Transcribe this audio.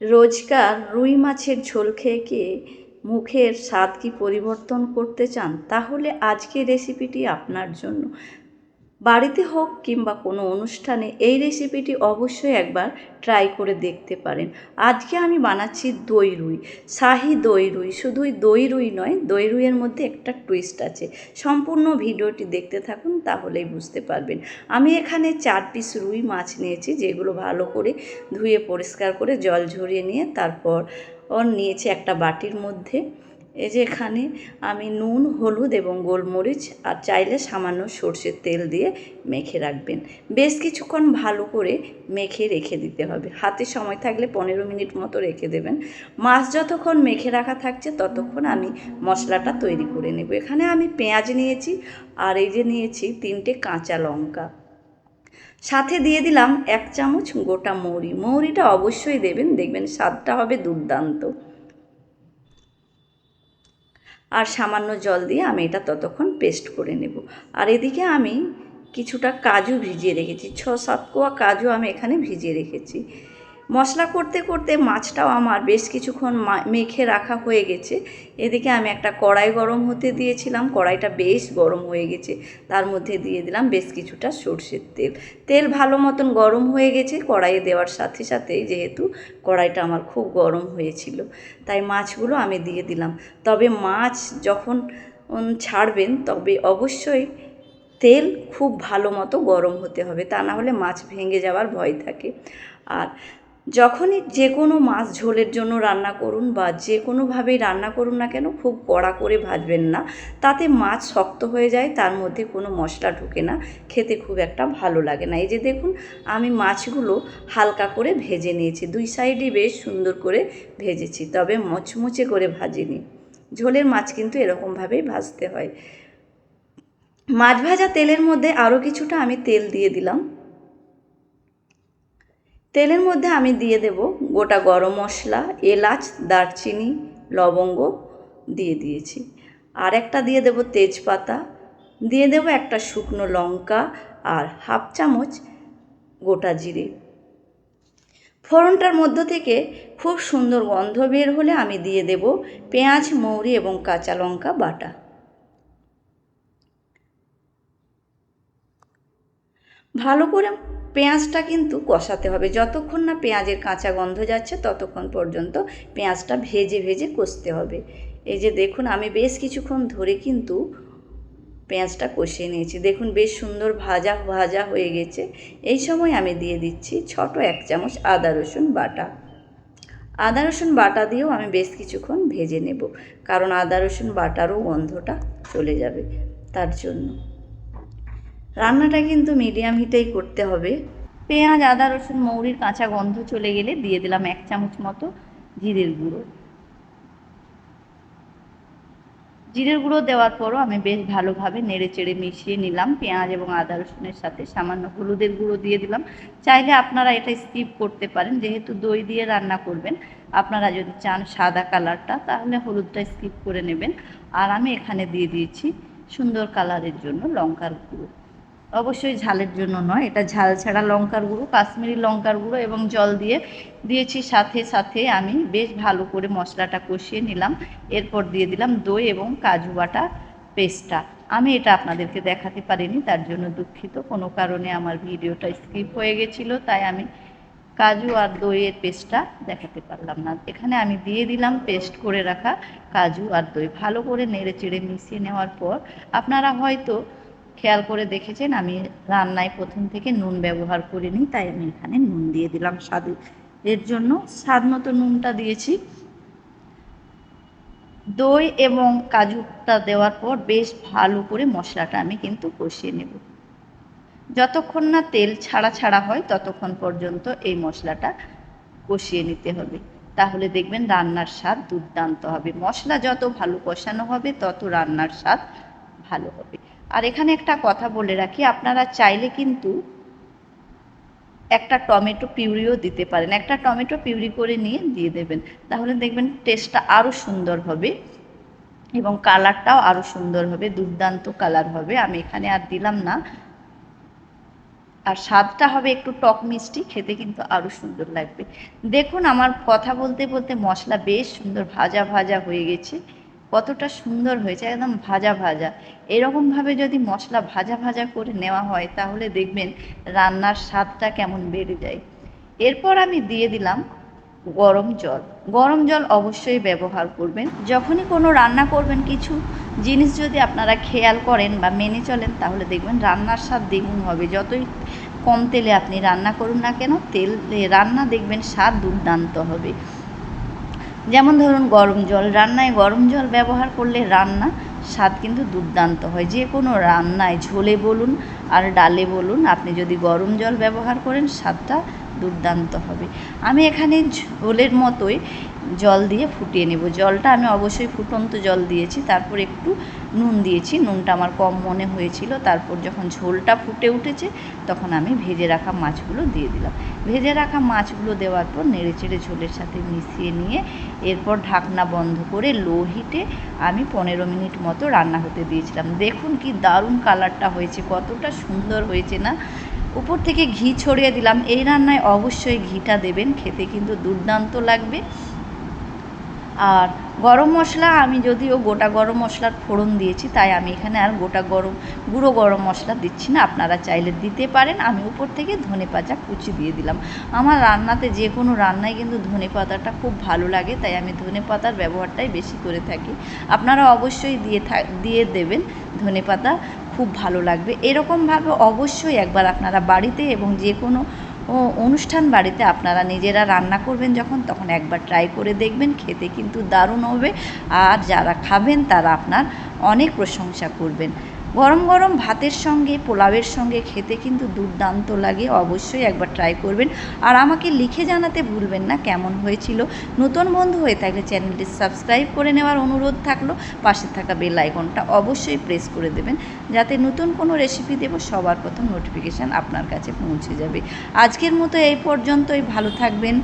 রোজকার রুই মাছের ঝোল খেয়ে কি মুখের স্বাদ কি পরিবর্তন করতে চান? তাহলে আজকের রেসিপিটি আপনার জন্য। বাড়িতে হোক কিংবা কোনো অনুষ্ঠানে এই রেসিপিটি অবশ্যই একবার ট্রাই করে দেখতে পারেন। আজকে আমি বানাচ্ছি দই রুই, শাহি দই রুই। শুধুই দই রুই নয়, দই রুইয়ের মধ্যে একটা টুইস্ট আছে। সম্পূর্ণ ভিডিওটি দেখতে থাকুন, তাহলেই বুঝতে পারবেন। আমি এখানে 4 পিস রুই মাছ নিয়েছি, যেগুলো ভালো করে ধুয়ে পরিষ্কার করে জল ঝরিয়ে নিয়ে তারপর নিয়েছি একটা বাটির মধ্যে। এই যে এখানে আমি নুন, হলুদ এবং গোলমরিচ আর চাইলে সামান্য সর্ষের তেল দিয়ে মেখে রাখবেন। বেশ কিছুক্ষণ ভালো করে মেখে রেখে দিতে হবে। হাতে সময় থাকলে 15 মিনিট মতো রেখে দেবেন। মাছ যতক্ষণ মেখে রাখা থাকছে ততক্ষণ আমি মশলাটা তৈরি করে নেব। এখানে আমি পেঁয়াজ নিয়েছি আর এই যে নিয়েছি 3টে কাঁচা লঙ্কা। সাথে দিয়ে দিলাম 1 চামচ গোটা মৌরি। মৌরিটা অবশ্যই দেবেন, দেখবেন স্বাদটা হবে দুর্দান্ত। আর সামান্য জল দিয়ে আমি এটা ততক্ষণ পেস্ট করে নেব। আর এদিকে আমি কিছুটা কাজু ভিজিয়ে রেখেছি, 6-7 কোয়া কাজু আমি এখানে ভিজিয়ে রেখেছি। মশলা করতে করতে মাছটাও আমার বেশ কিছুক্ষণ মেখে রাখা হয়ে গেছে। এদিকে আমি একটা কড়াই গরম হতে দিয়েছিলাম, কড়াইটা বেশ গরম হয়ে গেছে। তার মধ্যে দিয়ে দিলাম বেশ কিছুটা সর্ষের তেল। তেল ভালো মতন গরম হয়ে গেছে। কড়াইয়ে দেওয়ার সাথে সাথেই, যেহেতু কড়াইটা আমার খুব গরম হয়েছিল, তাই মাছগুলো আমি দিয়ে দিলাম। তবে মাছ যখন ছাড়বেন তবে অবশ্যই তেল খুব ভালো মতো গরম হতে হবে, তা না হলে মাছ ভেঙে যাওয়ার ভয় থাকে। আর যখনই যে কোনো মাছ ঝোলের জন্য রান্না করুন বা যে কোনোভাবেই রান্না করুন না কেন, খুব কড়া করে ভাজবেন না, তাতে মাছ শক্ত হয়ে যায়, তার মধ্যে কোনো মশলা ঢোকে না, খেতে খুব একটা ভালো লাগে না। এই যে দেখুন, আমি মাছগুলো হালকা করে ভেজে নিয়েছি, 2 সাইডই বেশ সুন্দর করে ভেজেছি, তবে মচমচে করে ভাজিনি। ঝোলের মাছ কিন্তু এরকমভাবেই ভাজতে হয়। মাছ ভাজা তেলের মধ্যে আরও কিছুটা আমি তেল দিয়ে দিলাম। তেলের মধ্যে আমি দিয়ে দেব গোটা গরম মশলা, এলাচ, দারচিনি, লবঙ্গ দিয়ে দিয়েছি। আর একটা দিয়ে দেব তেজপাতা, দিয়ে দেব একটা শুকনো লঙ্কা আর 1/2 চামচ গোটা জিরে। ফোড়নটার মধ্য থেকে খুব সুন্দর গন্ধ বের হলে আমি দিয়ে দেব পেঁয়াজ, মৌরি এবং কাঁচা লঙ্কা বাটা। ভালো করে পেঁয়াজটা কিন্তু কষাতে হবে, যতক্ষণ না পেঁয়াজের কাঁচা গন্ধ যাচ্ছে ততক্ষণ পর্যন্ত পেঁয়াজটা ভেজে ভেজে কষতে হবে। এই যে দেখুন, আমি বেশ কিছুক্ষণ ধরে কিন্তু পেঁয়াজটা কষিয়ে নিয়েছি। দেখুন বেশ সুন্দর ভাজা ভাজা হয়ে গেছে। এই সময় আমি দিয়ে দিচ্ছি ছোট 1 চামচ আদা রসুন বাটা। আদা রসুন বাটা দিয়েও আমি বেশ কিছুক্ষণ ভেজে নেব, কারণ আদা রসুন বাটারও গন্ধটা চলে যাবে, তার জন্য। রান্নাটা কিন্তু মিডিয়াম হিটেই করতে হবে। পেঁয়াজ, আদা রসুন, মৌরির কাঁচা গন্ধ চলে গেলে দিয়ে দিলাম 1 চামচ মতো জিরের গুঁড়ো। জিরের গুঁড়ো দেওয়ার পরও আমি বেশ ভালোভাবে নেড়ে চেড়ে মিশিয়ে নিলাম। পেঁয়াজ এবং আদা রসুনের সাথে সামান্য হলুদের গুঁড়ো দিয়ে দিলাম। চাইলে আপনারা এটা স্কিপ করতে পারেন, যেহেতু দই দিয়ে রান্না করবেন। আপনারা যদি চান সাদা কালারটা, তাহলে হলুদটা স্কিপ করে নেবেন। আর আমি এখানে দিয়ে দিয়েছি সুন্দর কালারের জন্য লঙ্কার গুঁড়ো। অবশ্যই ঝালের জন্য নয়, এটা ঝাল ছাড়া লঙ্কার গুঁড়ো, কাশ্মীরি লঙ্কার গুঁড়ো, এবং জল দিয়ে দিয়েছি। সাথে সাথে আমি বেশ ভালো করে মশলাটা কষিয়ে নিলাম। এরপর দিয়ে দিলাম দই এবং কাজু বাটা পেস্টটা। আমি এটা আপনাদেরকে দেখাতে পারিনি, তার জন্য দুঃখিত। কোনো কারণে আমার ভিডিওটা স্কিপ হয়ে গেছিলো, তাই আমি কাজু আর দইয়ের পেস্টটা দেখাতে পারলাম না। এখানে আমি দিয়ে দিলাম পেস্ট করে রাখা কাজু আর দই। ভালো করে নেড়ে চেড়ে মিশিয়ে নেওয়ার পর আপনারা হয়তো খেয়াল করে দেখেছেন, আমি রান্নায় প্রথম থেকে নুন ব্যবহার করিনি, তাই আমি এখানে নুন দিয়ে দিলাম এর জন্য। স্বাদ মতো নুনটা দিয়েছি। দই এবং কাজুটা দেওয়ার পর বেশ ভালো করে মশলাটা আমি কিন্তু কষিয়ে নেব। যতক্ষণ না তেল ছাড়া ছাড়া হয় ততক্ষণ পর্যন্ত এই মশলাটা কষিয়ে নিতে হবে, তাহলে দেখবেন রান্নার স্বাদ দুর্দান্ত হবে। মশলা যত ভালো কষানো হবে তত রান্নার স্বাদ ভালো হবে। আর এখানে একটা কথা বলে রাখি, আপনারা চাইলে কিন্তু একটা টমেটো পিউরিও দিতে পারেন। একটা টমেটো পিউরি করে নিয়ে দিয়ে দেবেন, তাহলে দেখবেন টেস্টটা আরও সুন্দর হবে এবং কালারটাও আরও সুন্দর হবে, দুর্দান্ত কালার হবে। আমি এখানে আর দিলাম না। আর স্বাদটা হবে একটু টক মিষ্টি, খেতে কিন্তু আরও সুন্দর লাগবে। দেখুন আমার কথা বলতে বলতে মশলা বেশ সুন্দর ভাজা ভাজা হয়ে গেছে। কতটা সুন্দর হয়েছে, একদম ভাজা ভাজা। এরকমভাবে যদি মশলা ভাজা ভাজা করে নেওয়া হয় তাহলে দেখবেন রান্নার স্বাদটা কেমন বেড়ে যায়। এরপর আমি দিয়ে দিলাম গরম জল। গরম জল অবশ্যই ব্যবহার করবেন যখনই কোনো রান্না করবেন। কিছু জিনিস যদি আপনারা খেয়াল করেন বা মেনে চলেন তাহলে দেখবেন রান্নার স্বাদ দ্বিগুণ হবে। যতই কম তেলে আপনি রান্না করুন না কেন, রান্না দেখবেন স্বাদ দুর্দান্ত হবে। যেমন ধরুন গরম জল, রান্নায় গরম জল ব্যবহার করলে রান্না স্বাদ কিন্তু দুর্দান্ত হয়। যে কোনো রান্নায় ঝোলে বলুন আর ডালে বলুন, আপনি যদি গরম জল ব্যবহার করেন স্বাদটা দুর্দান্ত হবে। আমি এখানে ঝোলের মতোই জল দিয়ে ফুটিয়ে নেব। জলটা আমি অবশ্যই ফুটন্ত জল দিয়েছি, তারপর একটু নুন দিয়েছি। নুনটা আমার কম মনে হয়েছিল। তারপর যখন ঝোলটা ফুটে উঠেছে তখন আমি ভেজে রাখা মাছগুলো দিয়ে দিলাম। ভেজে রাখা মাছগুলো দেওয়ার পর নেড়েচেড়ে ঝোলের সাথে মিশিয়ে নিয়ে এরপর ঢাকনা বন্ধ করে লো হিটে আমি 15 মিনিট মতো রান্না হতে দিয়েছিলাম। দেখুন কি দারুণ কালারটা হয়েছে, কতটা সুন্দর হয়েছে না। উপর থেকে ঘি ছড়িয়ে দিলাম। এই রান্নায় অবশ্যই ঘিটা দেবেন, খেতে কিন্তু দুর্দান্ত লাগবে। আর গরম মশলা আমি যদিও গোটা গরম মশলার ফোড়ন দিয়েছি, তাই আমি এখানে আর গুঁড়ো গরম মশলা দিচ্ছি না। আপনারা চাইলে দিতে পারেন। আমি উপর থেকে ধনেপাতা কুচি দিয়ে দিলাম। আমার রান্নাতে যে কোনো রান্নায় কিন্তু ধনেপাতাটা খুব ভালো লাগে, তাই আমি ধনেপাতার ব্যবহারটাই বেশি করে থাকি। আপনারা অবশ্যই দিয়ে দেবেন ধনেপাতা, খুব ভালো লাগবে। এরকমভাবে অবশ্যই একবার আপনারা বাড়িতে এবং যে কোনো অনুষ্ঠান বাড়িতে আপনারা নিজেরা রান্না করবেন যখন, তখন একবার ট্রাই করে দেখবেন, খেতে কিন্তু দারুণ হবে। আর যারা খাবেন তারা আপনার অনেক প্রশংসা করবেন। গরম গরম ভাতের সঙ্গে পোলাওয়ের সঙ্গে খেতে কিন্তু দুর্দান্ত লাগে। অবশ্যই একবার ট্রাই করবেন। আর আমাকে লিখে জানাতে ভুলবেন না কেমন হয়েছিল। নতুন বন্ধু হয়ে থাকলে চ্যানেলটি সাবস্ক্রাইব করে নেওয়ার অনুরোধ থাকলো। পাশে থাকা বেল আইকনটা অবশ্যই প্রেস করে দেবেন, যাতে নতুন কোনো রেসিপি দেব সবার প্রথম নোটিফিকেশান আপনার কাছে পৌঁছে যাবে। আজকের মতো এই পর্যন্তই। ভালো থাকবেন।